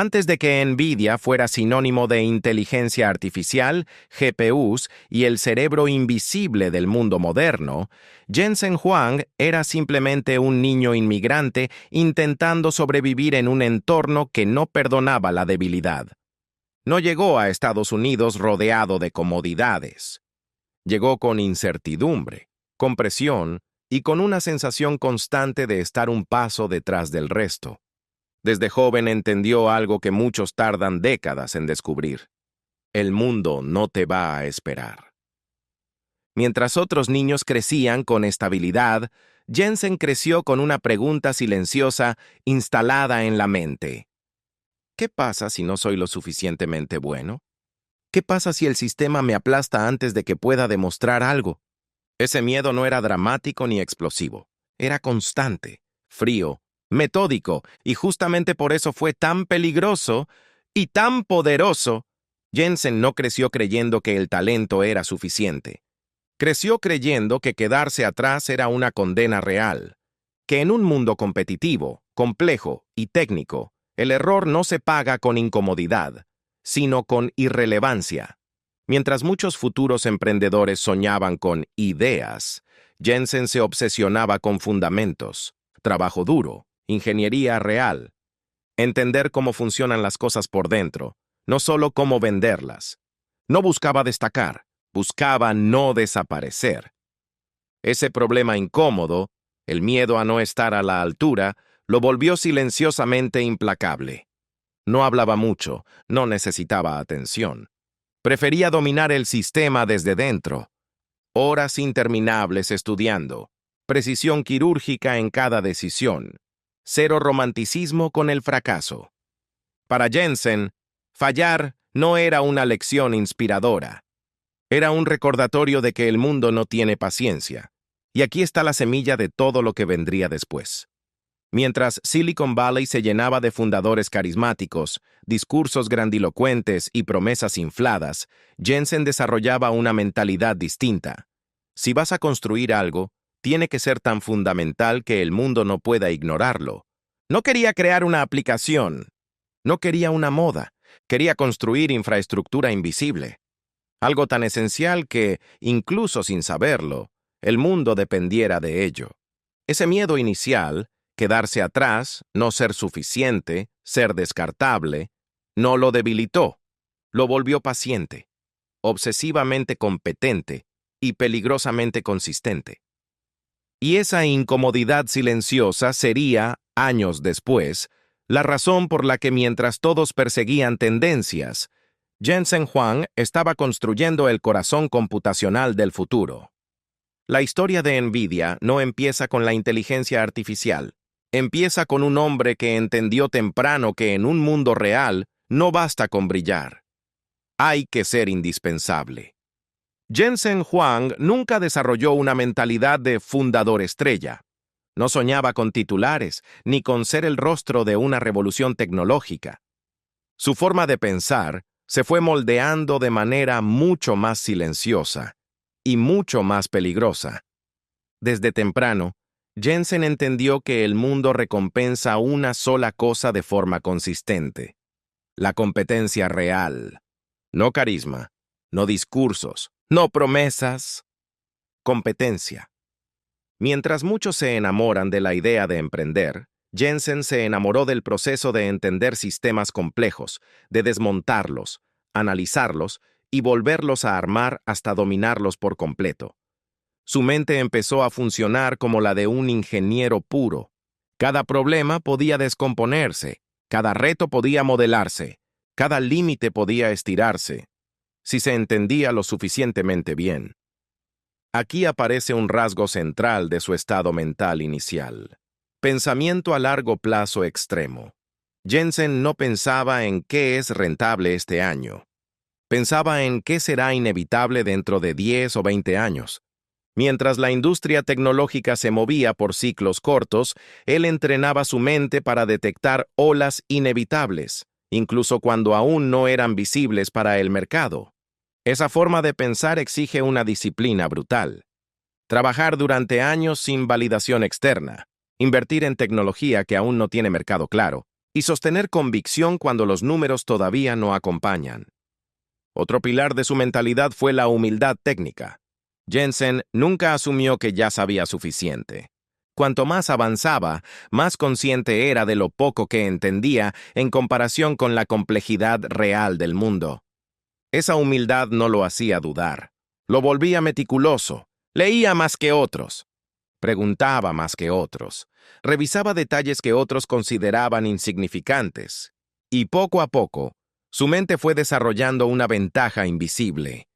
Antes de que Nvidia fuera sinónimo de inteligencia artificial, GPUs y el cerebro invisible del mundo moderno, Jensen Huang era simplemente un niño inmigrante intentando sobrevivir en un entorno que no perdonaba la debilidad. No llegó a Estados Unidos rodeado de comodidades. Llegó con incertidumbre, con presión y con una sensación constante de estar un paso detrás del resto. Desde joven entendió algo que muchos tardan décadas en descubrir. El mundo no te va a esperar. Mientras otros niños crecían con estabilidad, Jensen creció con una pregunta silenciosa instalada en la mente. ¿Qué pasa si no soy lo suficientemente bueno? ¿Qué pasa si el sistema me aplasta antes de que pueda demostrar algo? Ese miedo no era dramático ni explosivo. Era constante, frío, metódico, y justamente por eso fue tan peligroso y tan poderoso. Jensen no creció creyendo que el talento era suficiente. Creció creyendo que quedarse atrás era una condena real, que en un mundo competitivo, complejo y técnico, el error no se paga con incomodidad, sino con irrelevancia. Mientras muchos futuros emprendedores soñaban con ideas, Jensen se obsesionaba con fundamentos, trabajo duro, ingeniería real, entender cómo funcionan las cosas por dentro, no solo cómo venderlas. No buscaba destacar, buscaba no desaparecer. Ese problema incómodo, el miedo a no estar a la altura, lo volvió silenciosamente implacable. No hablaba mucho, no necesitaba atención. Prefería dominar el sistema desde dentro. Horas interminables estudiando, precisión quirúrgica en cada decisión, cero romanticismo con el fracaso. Para Jensen, fallar no era una lección inspiradora. Era un recordatorio de que el mundo no tiene paciencia. Y aquí está la semilla de todo lo que vendría después. Mientras Silicon Valley se llenaba de fundadores carismáticos, discursos grandilocuentes y promesas infladas, Jensen desarrollaba una mentalidad distinta. Si vas a construir algo, tiene que ser tan fundamental que el mundo no pueda ignorarlo. No quería crear una aplicación, no quería una moda, quería construir infraestructura invisible. Algo tan esencial que, incluso sin saberlo, el mundo dependiera de ello. Ese miedo inicial, quedarse atrás, no ser suficiente, ser descartable, no lo debilitó, lo volvió paciente, obsesivamente competente y peligrosamente consistente. Y esa incomodidad silenciosa sería, años después, la razón por la que mientras todos perseguían tendencias, Jensen Huang estaba construyendo el corazón computacional del futuro. La historia de Nvidia no empieza con la inteligencia artificial. Empieza con un hombre que entendió temprano que en un mundo real no basta con brillar. Hay que ser indispensable. Jensen Huang nunca desarrolló una mentalidad de fundador estrella. No soñaba con titulares, ni con ser el rostro de una revolución tecnológica. Su forma de pensar se fue moldeando de manera mucho más silenciosa y mucho más peligrosa. Desde temprano, Jensen entendió que el mundo recompensa una sola cosa de forma consistente: la competencia real. No carisma, no discursos, no promesas. Competencia. Mientras muchos se enamoran de la idea de emprender, Jensen se enamoró del proceso de entender sistemas complejos, de desmontarlos, analizarlos y volverlos a armar hasta dominarlos por completo. Su mente empezó a funcionar como la de un ingeniero puro. Cada problema podía descomponerse, cada reto podía modelarse, cada límite podía estirarse, si se entendía lo suficientemente bien. Aquí aparece un rasgo central de su estado mental inicial: pensamiento a largo plazo extremo. Jensen no pensaba en qué es rentable este año. Pensaba en qué será inevitable dentro de 10 o 20 años. Mientras la industria tecnológica se movía por ciclos cortos, él entrenaba su mente para detectar olas inevitables, incluso cuando aún no eran visibles para el mercado. Esa forma de pensar exige una disciplina brutal. Trabajar durante años sin validación externa, invertir en tecnología que aún no tiene mercado claro, y sostener convicción cuando los números todavía no acompañan. Otro pilar de su mentalidad fue la humildad técnica. Jensen nunca asumió que ya sabía suficiente. Cuanto más avanzaba, más consciente era de lo poco que entendía en comparación con la complejidad real del mundo. Esa humildad no lo hacía dudar. Lo volvía meticuloso. Leía más que otros. Preguntaba más que otros. Revisaba detalles que otros consideraban insignificantes. Y poco a poco, su mente fue desarrollando una ventaja invisible.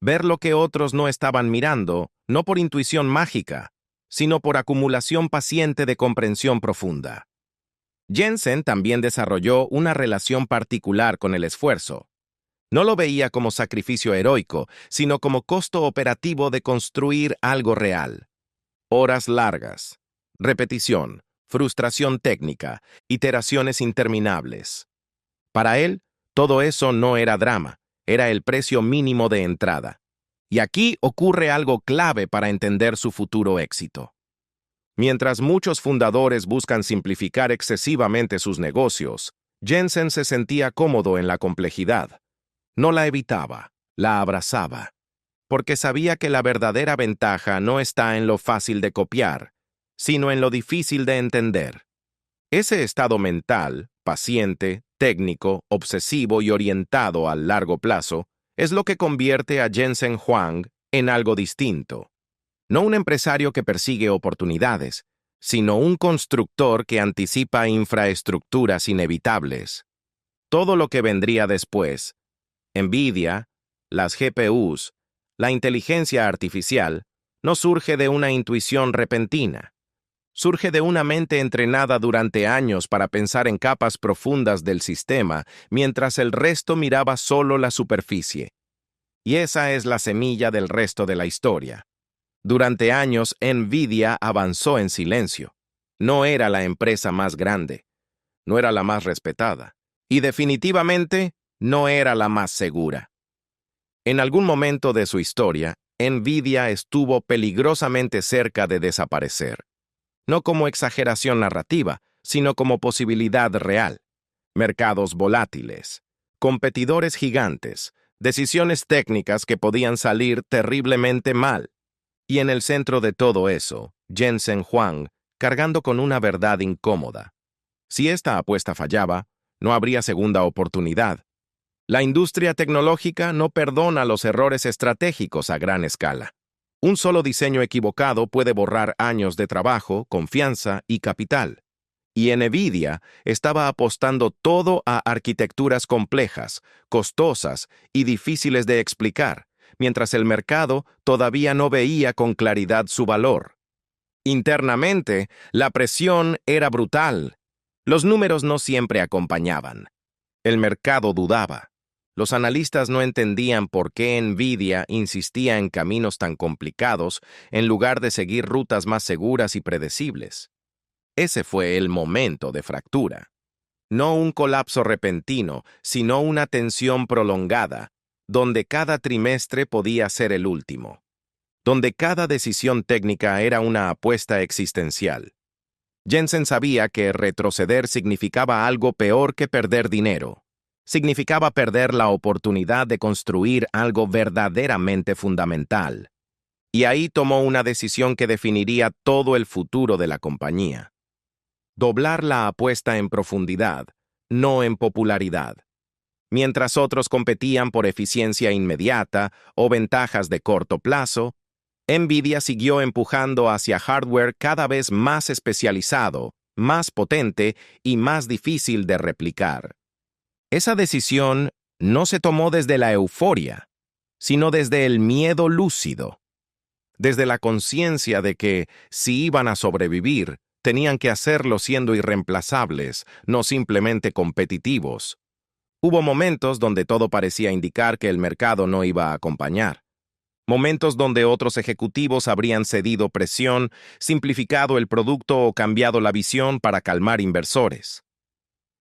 Ver lo que otros no estaban mirando, no por intuición mágica, sino por acumulación paciente de comprensión profunda. Jensen también desarrolló una relación particular con el esfuerzo. No lo veía como sacrificio heroico, sino como costo operativo de construir algo real. Horas largas, repetición, frustración técnica, iteraciones interminables. Para él, todo eso no era drama, era el precio mínimo de entrada. Y aquí ocurre algo clave para entender su futuro éxito. Mientras muchos fundadores buscan simplificar excesivamente sus negocios, Jensen se sentía cómodo en la complejidad. No la evitaba, la abrazaba, porque sabía que la verdadera ventaja no está en lo fácil de copiar, sino en lo difícil de entender. Ese estado mental, paciente, técnico, obsesivo y orientado al largo plazo, es lo que convierte a Jensen Huang en algo distinto. No un empresario que persigue oportunidades, sino un constructor que anticipa infraestructuras inevitables. Todo lo que vendría después, Nvidia, las GPUs, la inteligencia artificial, no surge de una intuición repentina. Surge de una mente entrenada durante años para pensar en capas profundas del sistema, mientras el resto miraba solo la superficie. Y esa es la semilla del resto de la historia. Durante años, Nvidia avanzó en silencio. No era la empresa más grande, no era la más respetada, y definitivamente no era la más segura. En algún momento de su historia, Nvidia estuvo peligrosamente cerca de desaparecer. No como exageración narrativa, sino como posibilidad real. Mercados volátiles, competidores gigantes, decisiones técnicas que podían salir terriblemente mal. Y en el centro de todo eso, Jensen Huang, cargando con una verdad incómoda. Si esta apuesta fallaba, no habría segunda oportunidad. La industria tecnológica no perdona los errores estratégicos a gran escala. Un solo diseño equivocado puede borrar años de trabajo, confianza y capital. Y Nvidia estaba apostando todo a arquitecturas complejas, costosas y difíciles de explicar, mientras el mercado todavía no veía con claridad su valor. Internamente, la presión era brutal. Los números no siempre acompañaban. El mercado dudaba. Los analistas no entendían por qué Nvidia insistía en caminos tan complicados en lugar de seguir rutas más seguras y predecibles. Ese fue el momento de fractura. No un colapso repentino, sino una tensión prolongada, donde cada trimestre podía ser el último. Donde cada decisión técnica era una apuesta existencial. Jensen sabía que retroceder significaba algo peor que perder dinero. Significaba perder la oportunidad de construir algo verdaderamente fundamental. Y ahí tomó una decisión que definiría todo el futuro de la compañía. Doblar la apuesta en profundidad, no en popularidad. Mientras otros competían por eficiencia inmediata o ventajas de corto plazo, Nvidia siguió empujando hacia hardware cada vez más especializado, más potente y más difícil de replicar. Esa decisión no se tomó desde la euforia, sino desde el miedo lúcido, desde la conciencia de que, si iban a sobrevivir, tenían que hacerlo siendo irreemplazables, no simplemente competitivos. Hubo momentos donde todo parecía indicar que el mercado no iba a acompañar. Momentos donde otros ejecutivos habrían cedido presión, simplificado el producto o cambiado la visión para calmar inversores.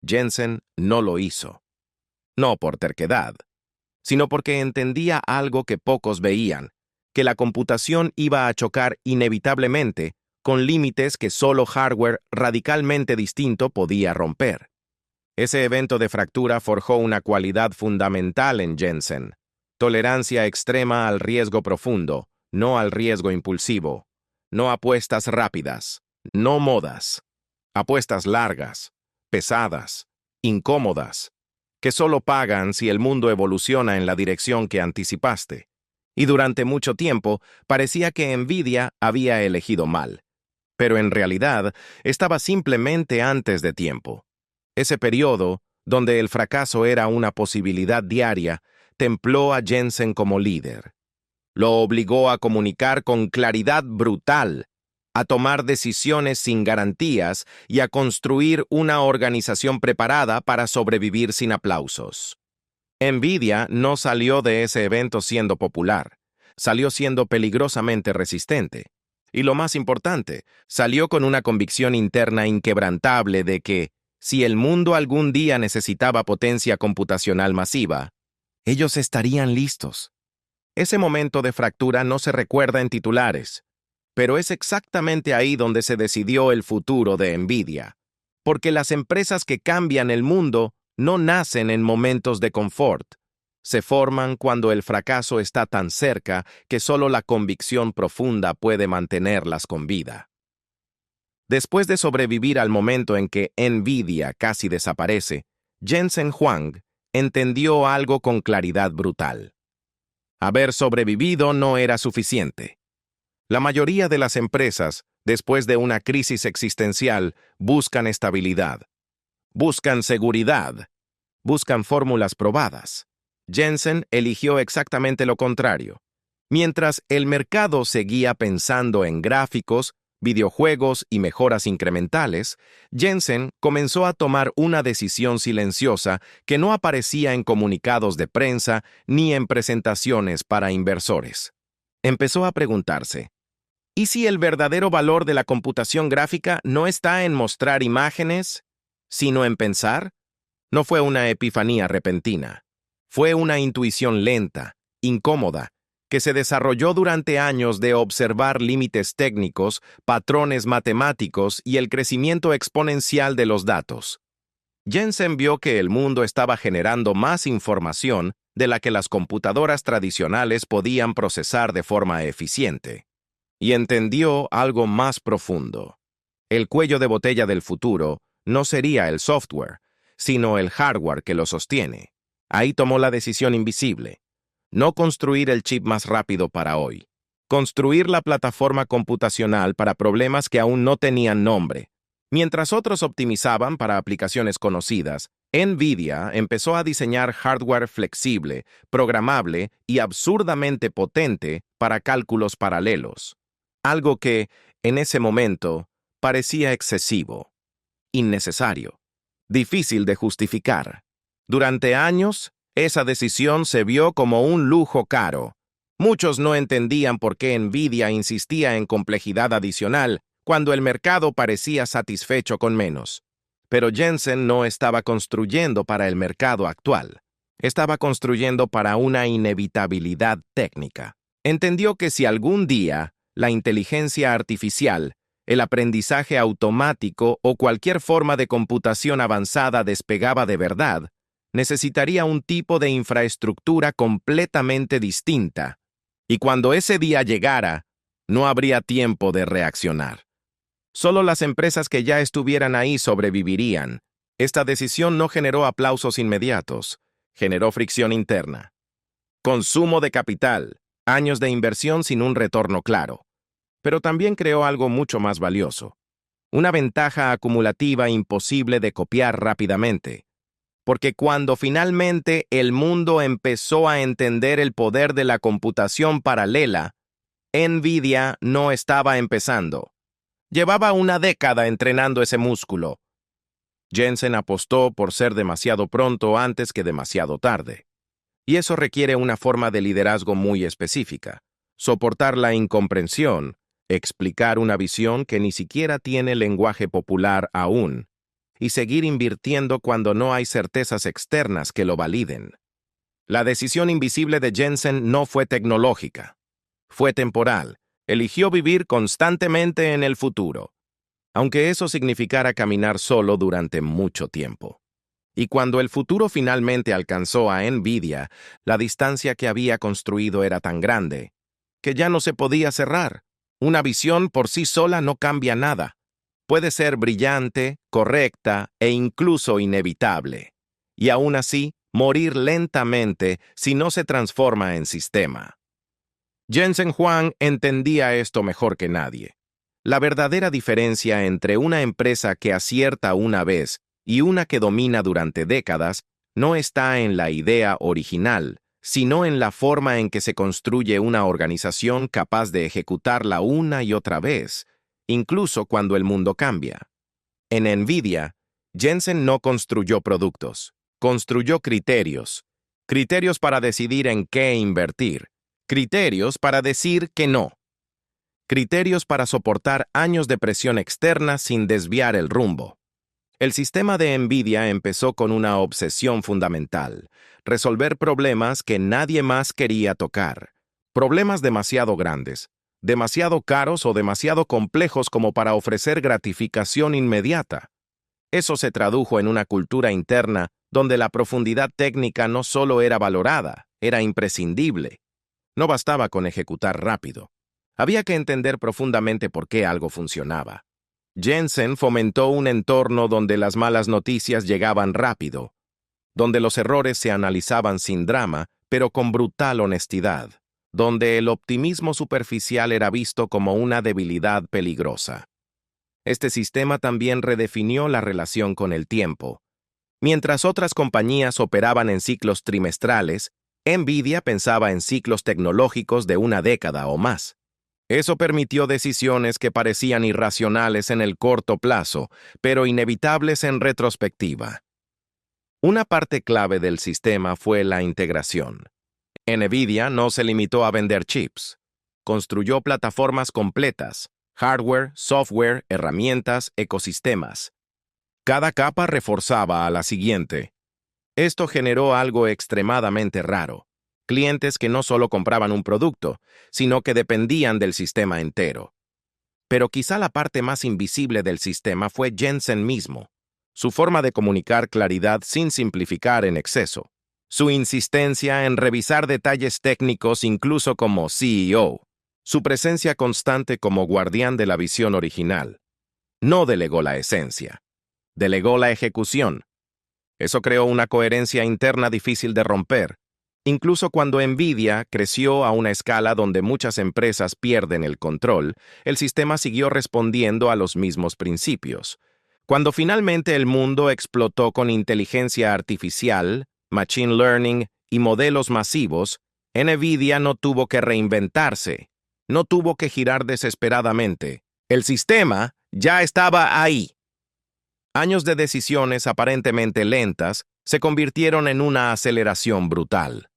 Jensen no lo hizo. No por terquedad, sino porque entendía algo que pocos veían, que la computación iba a chocar inevitablemente con límites que solo hardware radicalmente distinto podía romper. Ese evento de fractura forjó una cualidad fundamental en Jensen: tolerancia extrema al riesgo profundo, no al riesgo impulsivo. No apuestas rápidas, no modas. Apuestas largas, pesadas, incómodas, que solo pagan si el mundo evoluciona en la dirección que anticipaste. Y durante mucho tiempo parecía que Nvidia había elegido mal. Pero en realidad estaba simplemente antes de tiempo. Ese periodo, donde el fracaso era una posibilidad diaria, templó a Jensen como líder. Lo obligó a comunicar con claridad brutal, a tomar decisiones sin garantías y a construir una organización preparada para sobrevivir sin aplausos. Nvidia no salió de ese evento siendo popular, salió siendo peligrosamente resistente. Y lo más importante, salió con una convicción interna inquebrantable de que, si el mundo algún día necesitaba potencia computacional masiva, ellos estarían listos. Ese momento de fractura no se recuerda en titulares, pero es exactamente ahí donde se decidió el futuro de Nvidia, porque las empresas que cambian el mundo no nacen en momentos de confort, se forman cuando el fracaso está tan cerca que solo la convicción profunda puede mantenerlas con vida. Después de sobrevivir al momento en que Nvidia casi desaparece, Jensen Huang entendió algo con claridad brutal. Haber sobrevivido no era suficiente. La mayoría de las empresas, después de una crisis existencial, buscan estabilidad, buscan seguridad, buscan fórmulas probadas. Jensen eligió exactamente lo contrario. Mientras el mercado seguía pensando en gráficos, videojuegos y mejoras incrementales, Jensen comenzó a tomar una decisión silenciosa que no aparecía en comunicados de prensa ni en presentaciones para inversores. Empezó a preguntarse: ¿y si el verdadero valor de la computación gráfica no está en mostrar imágenes, sino en pensar? No fue una epifanía repentina. Fue una intuición lenta, incómoda, que se desarrolló durante años de observar límites técnicos, patrones matemáticos y el crecimiento exponencial de los datos. Jensen vio que el mundo estaba generando más información de la que las computadoras tradicionales podían procesar de forma eficiente. Y entendió algo más profundo. El cuello de botella del futuro no sería el software, sino el hardware que lo sostiene. Ahí tomó la decisión invisible: no construir el chip más rápido para hoy, construir la plataforma computacional para problemas que aún no tenían nombre. Mientras otros optimizaban para aplicaciones conocidas, Nvidia empezó a diseñar hardware flexible, programable y absurdamente potente para cálculos paralelos. Algo que, en ese momento, parecía excesivo, innecesario, difícil de justificar. Durante años, esa decisión se vio como un lujo caro. Muchos no entendían por qué Nvidia insistía en complejidad adicional cuando el mercado parecía satisfecho con menos. Pero Jensen no estaba construyendo para el mercado actual. Estaba construyendo para una inevitabilidad técnica. Entendió que si algún día la inteligencia artificial, el aprendizaje automático o cualquier forma de computación avanzada despegaba de verdad, necesitaría un tipo de infraestructura completamente distinta. Y cuando ese día llegara, no habría tiempo de reaccionar. Solo las empresas que ya estuvieran ahí sobrevivirían. Esta decisión no generó aplausos inmediatos, generó fricción interna. Consumo de capital, años de inversión sin un retorno claro. Pero también creó algo mucho más valioso: una ventaja acumulativa imposible de copiar rápidamente. Porque cuando finalmente el mundo empezó a entender el poder de la computación paralela, Nvidia no estaba empezando. Llevaba una década entrenando ese músculo. Jensen apostó por ser demasiado pronto antes que demasiado tarde. Y eso requiere una forma de liderazgo muy específica: soportar la incomprensión, explicar una visión que ni siquiera tiene lenguaje popular aún, y seguir invirtiendo cuando no hay certezas externas que lo validen. La decisión invisible de Jensen no fue tecnológica, fue temporal. Eligió vivir constantemente en el futuro, aunque eso significara caminar solo durante mucho tiempo. Y cuando el futuro finalmente alcanzó a Nvidia, la distancia que había construido era tan grande que ya no se podía cerrar. Una visión por sí sola no cambia nada. Puede ser brillante, correcta e incluso inevitable, y aún así morir lentamente si no se transforma en sistema. Jensen Huang entendía esto mejor que nadie. La verdadera diferencia entre una empresa que acierta una vez y una que domina durante décadas no está en la idea original, sino en la forma en que se construye una organización capaz de ejecutarla una y otra vez, incluso cuando el mundo cambia. En Nvidia, Jensen no construyó productos, construyó criterios. Criterios para decidir en qué invertir. Criterios para decir que no. Criterios para soportar años de presión externa sin desviar el rumbo. El sistema de Nvidia empezó con una obsesión fundamental: resolver problemas que nadie más quería tocar. Problemas demasiado grandes, demasiado caros o demasiado complejos como para ofrecer gratificación inmediata. Eso se tradujo en una cultura interna donde la profundidad técnica no solo era valorada, era imprescindible. No bastaba con ejecutar rápido. Había que entender profundamente por qué algo funcionaba. Jensen fomentó un entorno donde las malas noticias llegaban rápido, donde los errores se analizaban sin drama, pero con brutal honestidad, donde el optimismo superficial era visto como una debilidad peligrosa. Este sistema también redefinió la relación con el tiempo. Mientras otras compañías operaban en ciclos trimestrales, Nvidia pensaba en ciclos tecnológicos de una década o más. Eso permitió decisiones que parecían irracionales en el corto plazo, pero inevitables en retrospectiva. Una parte clave del sistema fue la integración. Nvidia no se limitó a vender chips. Construyó plataformas completas: hardware, software, herramientas, ecosistemas. Cada capa reforzaba a la siguiente. Esto generó algo extremadamente raro: clientes que no solo compraban un producto, sino que dependían del sistema entero. Pero quizá la parte más invisible del sistema fue Jensen mismo: su forma de comunicar claridad sin simplificar en exceso, su insistencia en revisar detalles técnicos incluso como CEO, su presencia constante como guardián de la visión original. No delegó la esencia, delegó la ejecución. Eso creó una coherencia interna difícil de romper. Incluso cuando Nvidia creció a una escala donde muchas empresas pierden el control, el sistema siguió respondiendo a los mismos principios. Cuando finalmente el mundo explotó con inteligencia artificial, machine learning y modelos masivos, Nvidia no tuvo que reinventarse, no tuvo que girar desesperadamente. El sistema ya estaba ahí. Años de decisiones aparentemente lentas se convirtieron en una aceleración brutal.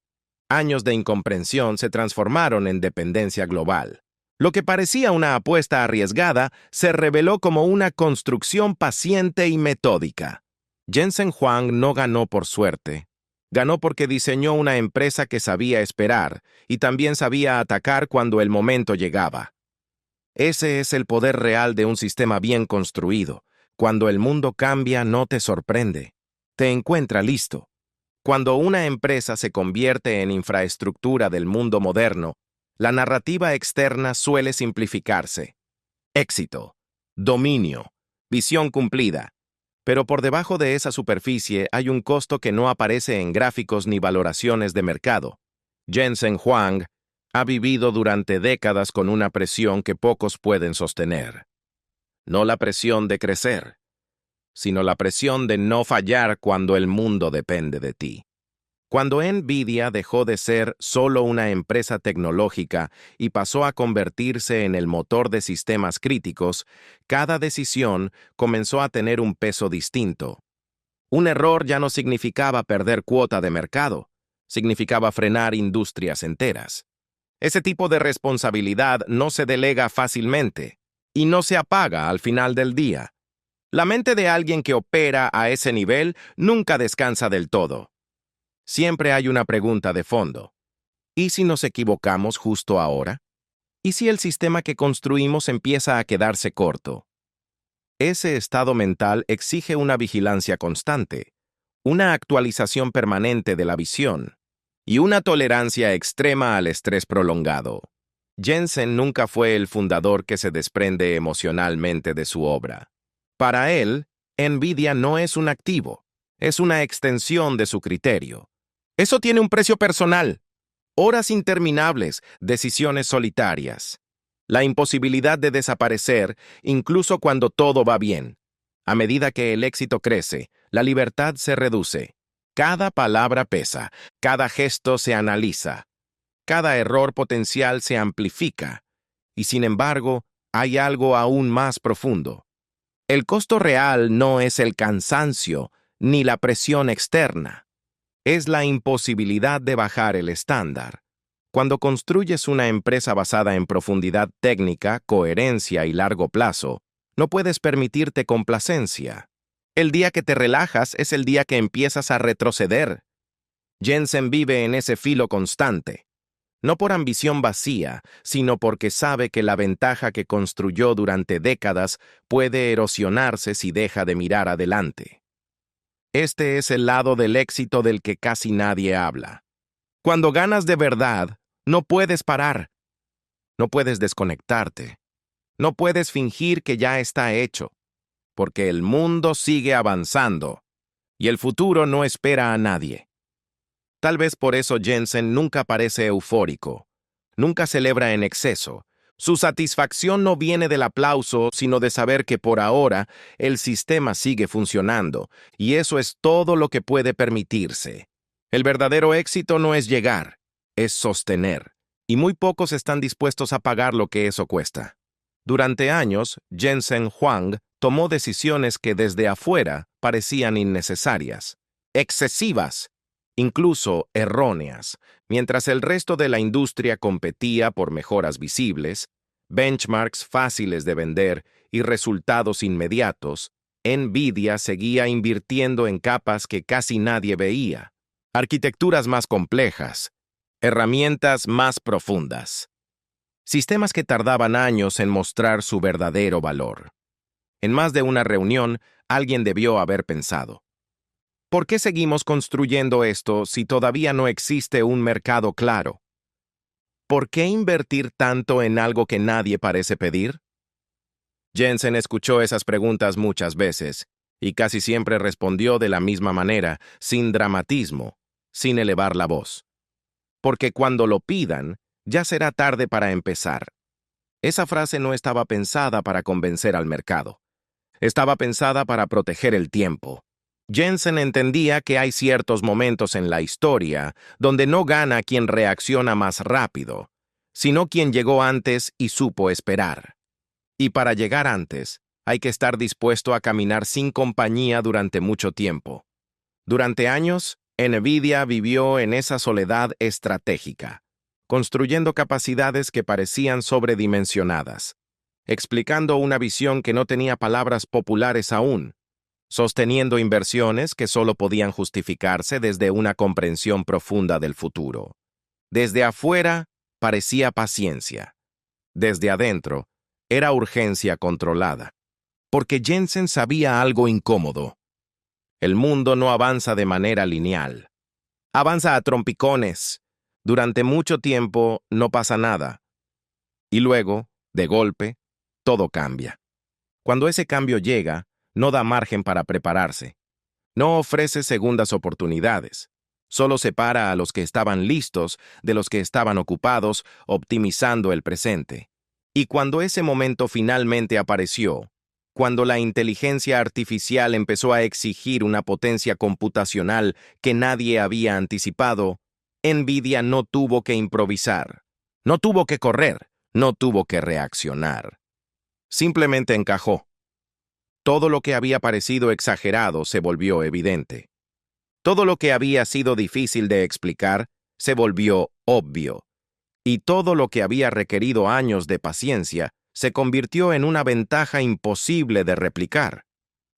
Años de incomprensión se transformaron en dependencia global. Lo que parecía una apuesta arriesgada se reveló como una construcción paciente y metódica. Jensen Huang no ganó por suerte. Ganó porque diseñó una empresa que sabía esperar y también sabía atacar cuando el momento llegaba. Ese es el poder real de un sistema bien construido. Cuando el mundo cambia, no te sorprende. Te encuentra listo. Cuando una empresa se convierte en infraestructura del mundo moderno, la narrativa externa suele simplificarse. Éxito, dominio, visión cumplida. Pero por debajo de esa superficie hay un costo que no aparece en gráficos ni valoraciones de mercado. Jensen Huang ha vivido durante décadas con una presión que pocos pueden sostener. No la presión de crecer, sino la presión de no fallar cuando el mundo depende de ti. Cuando Nvidia dejó de ser solo una empresa tecnológica y pasó a convertirse en el motor de sistemas críticos, cada decisión comenzó a tener un peso distinto. Un error ya no significaba perder cuota de mercado, significaba frenar industrias enteras. Ese tipo de responsabilidad no se delega fácilmente y no se apaga al final del día. La mente de alguien que opera a ese nivel nunca descansa del todo. Siempre hay una pregunta de fondo. ¿Y si nos equivocamos justo ahora? ¿Y si el sistema que construimos empieza a quedarse corto? Ese estado mental exige una vigilancia constante, una actualización permanente de la visión y una tolerancia extrema al estrés prolongado. Jensen nunca fue el fundador que se desprende emocionalmente de su obra. Para él, NVIDIA no es un activo, es una extensión de su criterio. Eso tiene un precio personal. Horas interminables, decisiones solitarias. La imposibilidad de desaparecer, incluso cuando todo va bien. A medida que el éxito crece, la libertad se reduce. Cada palabra pesa, cada gesto se analiza, cada error potencial se amplifica. Y sin embargo, hay algo aún más profundo. El costo real no es el cansancio ni la presión externa. Es la imposibilidad de bajar el estándar. Cuando construyes una empresa basada en profundidad técnica, coherencia y largo plazo, no puedes permitirte complacencia. El día que te relajas es el día que empiezas a retroceder. Jensen vive en ese filo constante, no por ambición vacía, sino porque sabe que la ventaja que construyó durante décadas puede erosionarse si deja de mirar adelante. Este es el lado del éxito del que casi nadie habla. Cuando ganas de verdad, no puedes parar. No puedes desconectarte. No puedes fingir que ya está hecho, porque el mundo sigue avanzando y el futuro no espera a nadie. Tal vez por eso Jensen nunca parece eufórico, nunca celebra en exceso. Su satisfacción no viene del aplauso, sino de saber que por ahora el sistema sigue funcionando, y eso es todo lo que puede permitirse. El verdadero éxito no es llegar, es sostener, y muy pocos están dispuestos a pagar lo que eso cuesta. Durante años, Jensen Huang tomó decisiones que desde afuera parecían innecesarias, excesivas, incluso erróneas, mientras el resto de la industria competía por mejoras visibles, benchmarks fáciles de vender y resultados inmediatos. NVIDIA seguía invirtiendo en capas que casi nadie veía, arquitecturas más complejas, herramientas más profundas, sistemas que tardaban años en mostrar su verdadero valor. En más de una reunión, alguien debió haber pensado: ¿por qué seguimos construyendo esto si todavía no existe un mercado claro? ¿Por qué invertir tanto en algo que nadie parece pedir? Jensen escuchó esas preguntas muchas veces, y casi siempre respondió de la misma manera, sin dramatismo, sin elevar la voz. Porque cuando lo pidan, ya será tarde para empezar. Esa frase no estaba pensada para convencer al mercado. Estaba pensada para proteger el tiempo. Jensen entendía que hay ciertos momentos en la historia donde no gana quien reacciona más rápido, sino quien llegó antes y supo esperar. Y para llegar antes, hay que estar dispuesto a caminar sin compañía durante mucho tiempo. Durante años, NVIDIA vivió en esa soledad estratégica, construyendo capacidades que parecían sobredimensionadas, explicando una visión que no tenía palabras populares aún, sosteniendo inversiones que solo podían justificarse desde una comprensión profunda del futuro. Desde afuera, parecía paciencia. Desde adentro, era urgencia controlada. Porque Jensen sabía algo incómodo. El mundo no avanza de manera lineal. Avanza a trompicones. Durante mucho tiempo no pasa nada. Y luego, de golpe, todo cambia. Cuando ese cambio llega, no da margen para prepararse. No ofrece segundas oportunidades. Solo separa a los que estaban listos de los que estaban ocupados optimizando el presente. Y cuando ese momento finalmente apareció, cuando la inteligencia artificial empezó a exigir una potencia computacional que nadie había anticipado, NVIDIA no tuvo que improvisar, no tuvo que correr, no tuvo que reaccionar. Simplemente encajó. Todo lo que había parecido exagerado se volvió evidente. Todo lo que había sido difícil de explicar se volvió obvio. Y todo lo que había requerido años de paciencia se convirtió en una ventaja imposible de replicar.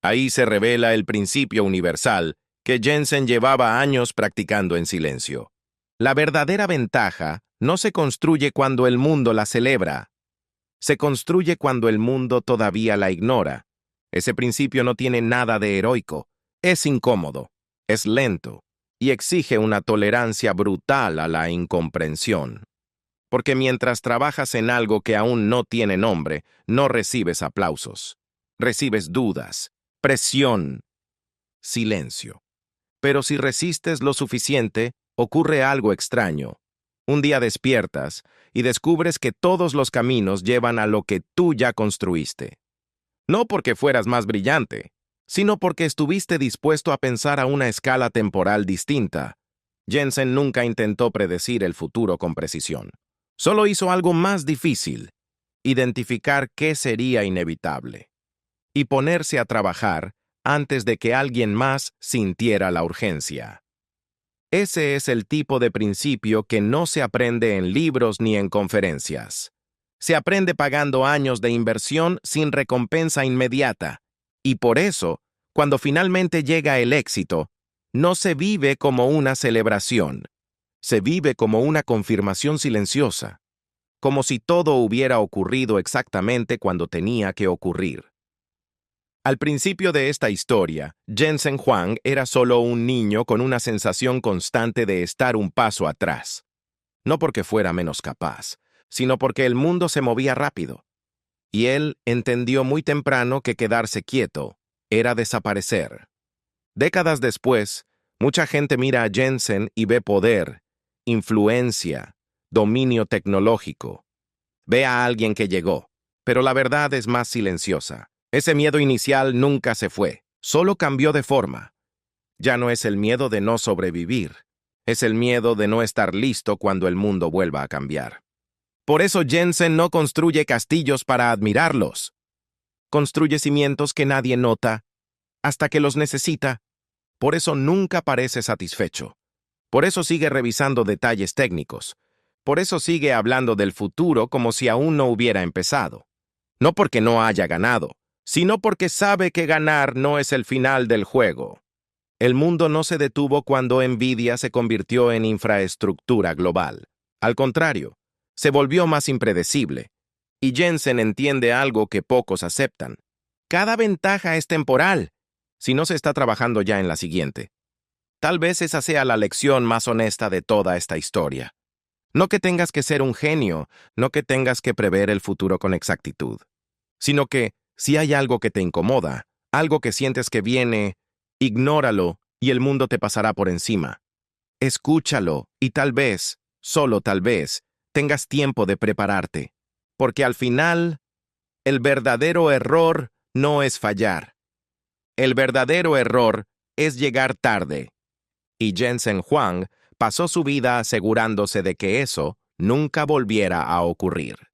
Ahí se revela el principio universal que Jensen llevaba años practicando en silencio. La verdadera ventaja no se construye cuando el mundo la celebra. Se construye cuando el mundo todavía la ignora. Ese principio no tiene nada de heroico. Es incómodo. es lento y exige una tolerancia brutal a la incomprensión. Porque mientras trabajas en algo que aún no tiene nombre, no recibes aplausos. Recibes dudas, presión, silencio. Pero si resistes lo suficiente, ocurre algo extraño. Un día despiertas y descubres que todos los caminos llevan a lo que tú ya construiste. No porque fueras más brillante, sino porque estuviste dispuesto a pensar a una escala temporal distinta. Jensen nunca intentó predecir el futuro con precisión. Solo hizo algo más difícil: identificar qué sería inevitable y ponerse a trabajar antes de que alguien más sintiera la urgencia. Ese es el tipo de principio que no se aprende en libros ni en conferencias. Se aprende pagando años de inversión sin recompensa inmediata, y por eso, cuando finalmente llega el éxito, no se vive como una celebración, se vive como una confirmación silenciosa, como si todo hubiera ocurrido exactamente cuando tenía que ocurrir. Al principio de esta historia, Jensen Huang era solo un niño con una sensación constante de estar un paso atrás. No porque fuera menos capaz, sino porque el mundo se movía rápido. Y él entendió muy temprano que quedarse quieto era desaparecer. Décadas después, mucha gente mira a Jensen y ve poder, influencia, dominio tecnológico. Ve a alguien que llegó, pero la verdad es más silenciosa. Ese miedo inicial nunca se fue, solo cambió de forma. Ya no es el miedo de no sobrevivir, es el miedo de no estar listo cuando el mundo vuelva a cambiar. Por eso Jensen no construye castillos para admirarlos. Construye cimientos que nadie nota hasta que los necesita. Por eso nunca parece satisfecho. Por eso sigue revisando detalles técnicos. Por eso sigue hablando del futuro como si aún no hubiera empezado. No porque no haya ganado, sino porque sabe que ganar no es el final del juego. El mundo no se detuvo cuando Nvidia se convirtió en infraestructura global. Al contrario, se volvió más impredecible. Y Jensen entiende algo que pocos aceptan. Cada ventaja es temporal, si no se está trabajando ya en la siguiente. Tal vez esa sea la lección más honesta de toda esta historia. No que tengas que ser un genio, no que tengas que prever el futuro con exactitud, sino que, si hay algo que te incomoda, algo que sientes que viene, ignóralo y el mundo te pasará por encima. Escúchalo y tal vez, solo tal vez, tengas tiempo de prepararte. Porque al final, el verdadero error no es fallar. El verdadero error es llegar tarde. Y Jensen Huang pasó su vida asegurándose de que eso nunca volviera a ocurrir.